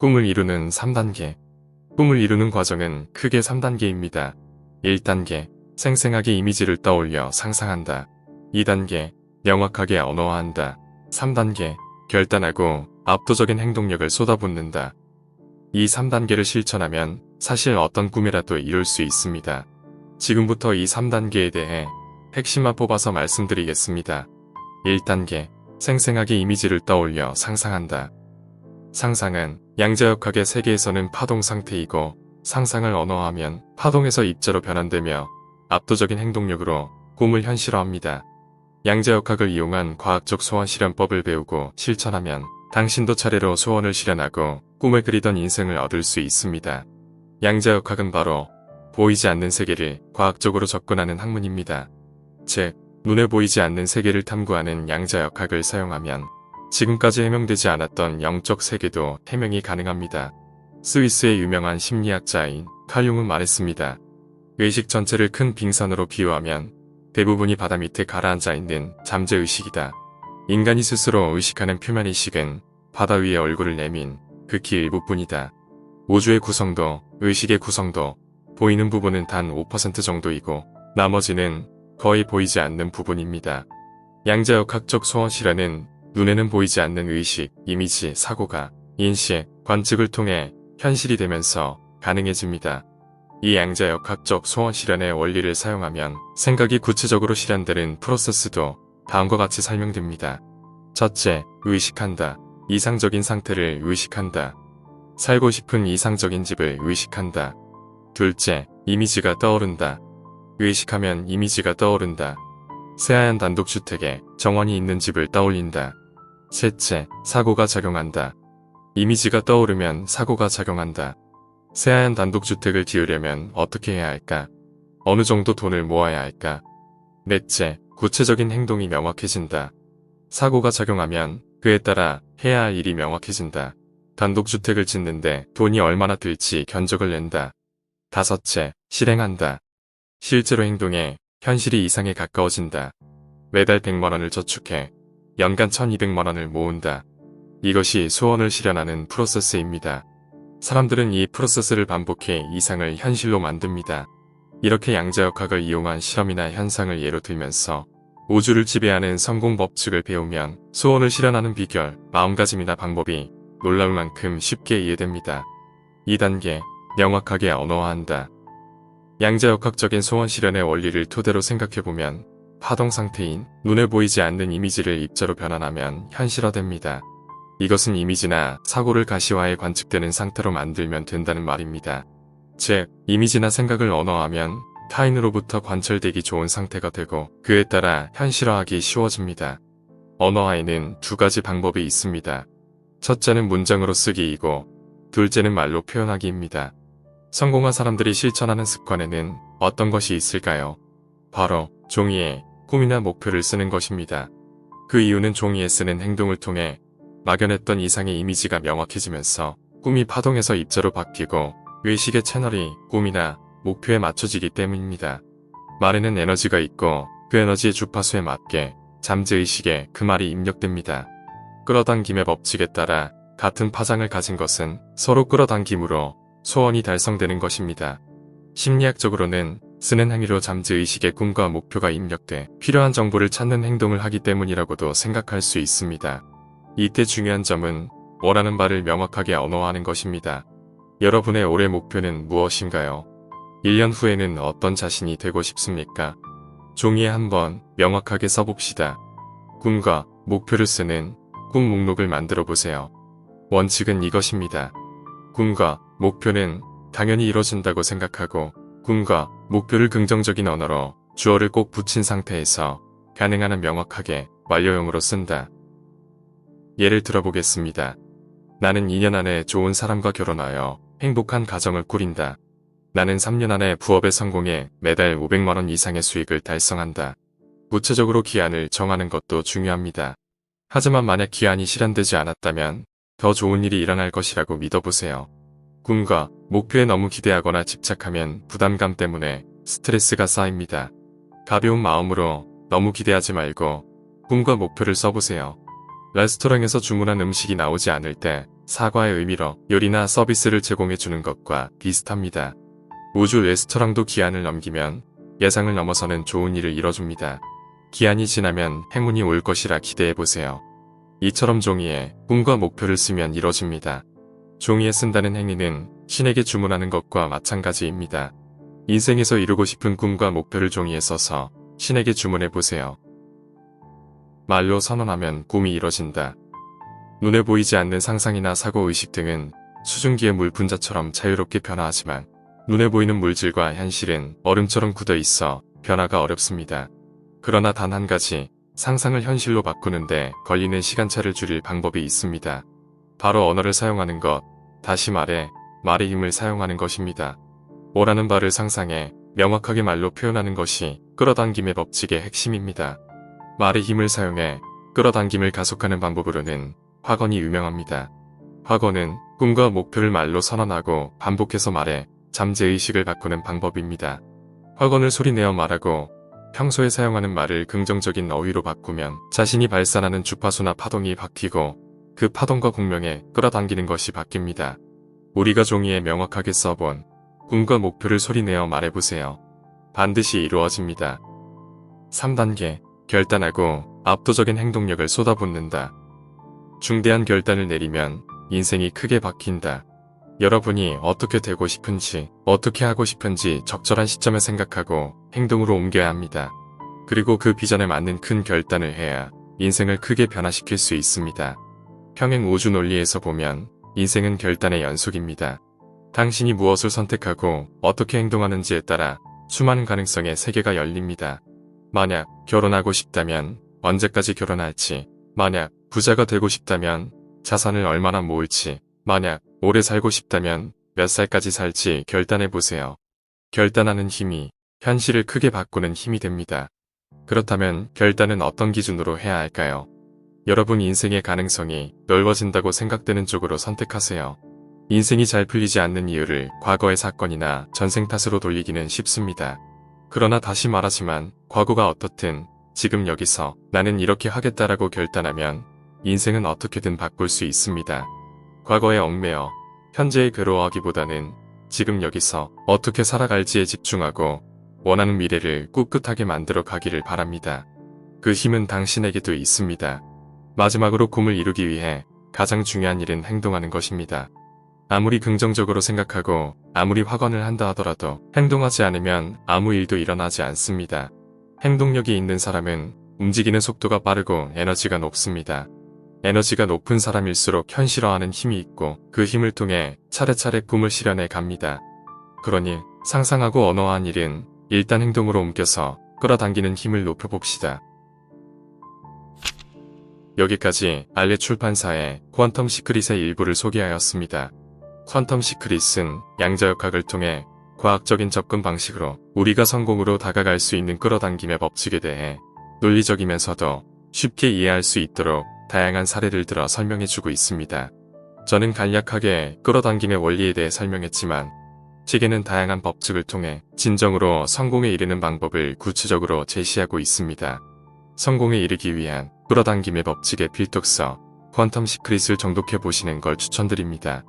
꿈을 이루는 3단계. 꿈을 이루는 과정은 크게 3단계입니다. 1단계, 생생하게 이미지를 떠올려 상상한다. 2단계, 명확하게 언어화한다. 3단계, 결단하고 압도적인 행동력을 쏟아붓는다. 이 3단계를 실천하면 사실 어떤 꿈이라도 이룰 수 있습니다. 지금부터 이 3단계에 대해 핵심만 뽑아서 말씀드리겠습니다. 1단계, 생생하게 이미지를 떠올려 상상한다. 상상은 양자역학의 세계에서는 파동 상태이고 상상을 언어화하면 파동에서 입자로 변환되며 압도적인 행동력으로 꿈을 현실화합니다. 양자역학을 이용한 과학적 소원 실현법을 배우고 실천하면 당신도 차례로 소원을 실현하고 꿈을 그리던 인생을 얻을 수 있습니다. 양자역학은 바로 보이지 않는 세계를 과학적으로 접근하는 학문입니다. 즉, 눈에 보이지 않는 세계를 탐구하는 양자역학을 사용하면 지금까지 해명되지 않았던 영적 세계도 해명이 가능합니다. 스위스의 유명한 심리학자인 칼 융은 말했습니다. 의식 전체를 큰 빙산으로 비유하면 대부분이 바다 밑에 가라앉아 있는 잠재의식이다. 인간이 스스로 의식하는 표면의식은 바다 위에 얼굴을 내민 극히 일부뿐이다. 우주의 구성도, 의식의 구성도 보이는 부분은 단 5% 정도이고 나머지는 거의 보이지 않는 부분입니다. 양자역학적 소원 실현은 눈에는 보이지 않는 의식, 이미지, 사고가 인식, 관측을 통해 현실이 되면서 가능해집니다. 이 양자역학적 소원 실현의 원리를 사용하면 생각이 구체적으로 실현되는 프로세스도 다음과 같이 설명됩니다. 첫째, 의식한다. 이상적인 상태를 의식한다. 살고 싶은 이상적인 집을 의식한다. 둘째, 이미지가 떠오른다. 의식하면 이미지가 떠오른다. 새하얀 단독주택에 정원이 있는 집을 떠올린다. 셋째, 사고가 작용한다. 이미지가 떠오르면 사고가 작용한다. 새하얀 단독주택을 지으려면 어떻게 해야 할까? 어느 정도 돈을 모아야 할까? 넷째, 구체적인 행동이 명확해진다. 사고가 작용하면 그에 따라 해야 할 일이 명확해진다. 단독주택을 짓는데 돈이 얼마나 들지 견적을 낸다. 다섯째, 실행한다. 실제로 행동해 현실이 이상에 가까워진다. 매달 100만원을 저축해 연간 1200만원을 모은다. 이것이 소원을 실현하는 프로세스입니다. 사람들은 이 프로세스를 반복해 이상을 현실로 만듭니다. 이렇게 양자역학을 이용한 실험이나 현상을 예로 들면서 우주를 지배하는 성공 법칙을 배우면 소원을 실현하는 비결, 마음가짐이나 방법이 놀라울 만큼 쉽게 이해됩니다. 2단계, 명확하게 언어화한다. 양자역학적인 소원 실현의 원리를 토대로 생각해보면 파동 상태인 눈에 보이지 않는 이미지를 입자로 변환하면 현실화됩니다. 이것은 이미지나 사고를 가시화해 관측되는 상태로 만들면 된다는 말입니다. 즉, 이미지나 생각을 언어화하면 타인으로부터 관철되기 좋은 상태가 되고 그에 따라 현실화하기 쉬워집니다. 언어화에는 두 가지 방법이 있습니다. 첫째는 문장으로 쓰기이고 둘째는 말로 표현하기입니다. 성공한 사람들이 실천하는 습관에는 어떤 것이 있을까요? 바로 종이에 꿈이나 목표를 쓰는 것입니다. 그 이유는 종이에 쓰는 행동을 통해 막연했던 이상의 이미지가 명확해지면서 꿈이 파동에서 입자로 바뀌고 의식의 채널이 꿈이나 목표에 맞춰지기 때문입니다. 말에는 에너지가 있고 그 에너지의 주파수에 맞게 잠재의식에 그 말이 입력됩니다. 끌어당김의 법칙에 따라 같은 파장을 가진 것은 서로 끌어당김으로 소원이 달성되는 것입니다. 심리학적으로는 쓰는 행위로 잠재의식의 꿈과 목표가 입력돼 필요한 정보를 찾는 행동을 하기 때문이라고도 생각할 수 있습니다. 이때 중요한 점은 원하는 바를 명확하게 언어화하는 것입니다. 여러분의 올해 목표는 무엇인가요? 1년 후에는 어떤 자신이 되고 싶습니까? 종이에 한번 명확하게 써봅시다. 꿈과 목표를 쓰는 꿈 목록을 만들어 보세요. 원칙은 이것입니다. 꿈과 목표는 당연히 이뤄진다고 생각하고 꿈과 목표를 긍정적인 언어로 주어를 꼭 붙인 상태에서 가능한 한 명확하게 완료형으로 쓴다. 예를 들어보겠습니다. 나는 2년 안에 좋은 사람과 결혼하여 행복한 가정을 꾸린다. 나는 3년 안에 부업에 성공해 매달 500만원 이상의 수익을 달성한다. 구체적으로 기한을 정하는 것도 중요합니다. 하지만 만약 기한이 실현되지 않았다면 더 좋은 일이 일어날 것이라고 믿어보세요. 꿈과 목표에 너무 기대하거나 집착하면 부담감 때문에 스트레스가 쌓입니다. 가벼운 마음으로 너무 기대하지 말고 꿈과 목표를 써보세요. 레스토랑에서 주문한 음식이 나오지 않을 때 사과의 의미로 요리나 서비스를 제공해주는 것과 비슷합니다. 우주 레스토랑도 기한을 넘기면 예상을 넘어서는 좋은 일을 이뤄줍니다. 기한이 지나면 행운이 올 것이라 기대해보세요. 이처럼 종이에 꿈과 목표를 쓰면 이뤄집니다. 종이에 쓴다는 행위는 신에게 주문하는 것과 마찬가지입니다. 인생에서 이루고 싶은 꿈과 목표를 종이에 써서 신에게 주문해보세요. 말로 선언하면 꿈이 이뤄진다. 눈에 보이지 않는 상상이나 사고의식 등은 수증기의 물 분자처럼 자유롭게 변화하지만 눈에 보이는 물질과 현실은 얼음처럼 굳어 있어 변화가 어렵습니다. 그러나 단 한 가지, 상상을 현실로 바꾸는데 걸리는 시간차를 줄일 방법이 있습니다. 바로 언어를 사용하는 것, 다시 말해 말의 힘을 사용하는 것입니다. 원하는 바를 상상해 명확하게 말로 표현하는 것이 끌어당김의 법칙의 핵심입니다. 말의 힘을 사용해 끌어당김을 가속하는 방법으로는 확언이 유명합니다. 확언은 꿈과 목표를 말로 선언하고 반복해서 말해 잠재의식을 바꾸는 방법입니다. 확언을 소리내어 말하고 평소에 사용하는 말을 긍정적인 어휘로 바꾸면 자신이 발산하는 주파수나 파동이 바뀌고 그 파동과 공명에 끌어당기는 것이 바뀝니다. 우리가 종이에 명확하게 써본 꿈과 목표를 소리내어 말해보세요. 반드시 이루어집니다. 3단계, 결단하고 압도적인 행동력을 쏟아붓는다. 중대한 결단을 내리면 인생이 크게 바뀐다. 여러분이 어떻게 되고 싶은지, 어떻게 하고 싶은지 적절한 시점에 생각하고 행동으로 옮겨야 합니다. 그리고 그 비전에 맞는 큰 결단을 해야 인생을 크게 변화시킬 수 있습니다. 평행 우주 논리에서 보면 인생은 결단의 연속입니다. 당신이 무엇을 선택하고 어떻게 행동하는지에 따라 수많은 가능성의 세계가 열립니다. 만약 결혼하고 싶다면 언제까지 결혼할지, 만약 부자가 되고 싶다면 자산을 얼마나 모을지, 만약 오래 살고 싶다면 몇 살까지 살지 결단해보세요. 결단하는 힘이 현실을 크게 바꾸는 힘이 됩니다. 그렇다면 결단은 어떤 기준으로 해야 할까요? 여러분 인생의 가능성이 넓어진다고 생각되는 쪽으로 선택하세요. 인생이 잘 풀리지 않는 이유를 과거의 사건이나 전생 탓으로 돌리기는 쉽습니다. 그러나 다시 말하지만 과거가 어떻든 지금 여기서 나는 이렇게 하겠다라고 결단하면 인생은 어떻게든 바꿀 수 있습니다. 과거에 얽매여 현재에 괴로워하기보다는 지금 여기서 어떻게 살아갈지에 집중하고 원하는 미래를 꿋꿋하게 만들어 가기를 바랍니다. 그 힘은 당신에게도 있습니다. 마지막으로 꿈을 이루기 위해 가장 중요한 일은 행동하는 것입니다. 아무리 긍정적으로 생각하고 아무리 확언을 한다 하더라도 행동하지 않으면 아무 일도 일어나지 않습니다. 행동력이 있는 사람은 움직이는 속도가 빠르고 에너지가 높습니다. 에너지가 높은 사람일수록 현실화하는 힘이 있고 그 힘을 통해 차례차례 꿈을 실현해 갑니다. 그러니 상상하고 언어한 일은 일단 행동으로 옮겨서 끌어당기는 힘을 높여봅시다. 여기까지 알레 출판사의 퀀텀 시크릿의 일부를 소개하였습니다. 퀀텀 시크릿은 양자역학을 통해 과학적인 접근 방식으로 우리가 성공으로 다가갈 수 있는 끌어당김의 법칙에 대해 논리적이면서도 쉽게 이해할 수 있도록 다양한 사례를 들어 설명해주고 있습니다. 저는 간략하게 끌어당김의 원리에 대해 설명했지만 책에는 다양한 법칙을 통해 진정으로 성공에 이르는 방법을 구체적으로 제시하고 있습니다. 성공에 이르기 위한 끌어당김의 법칙의 필독서 퀀텀 시크릿을 정독해 보시는 걸 추천드립니다.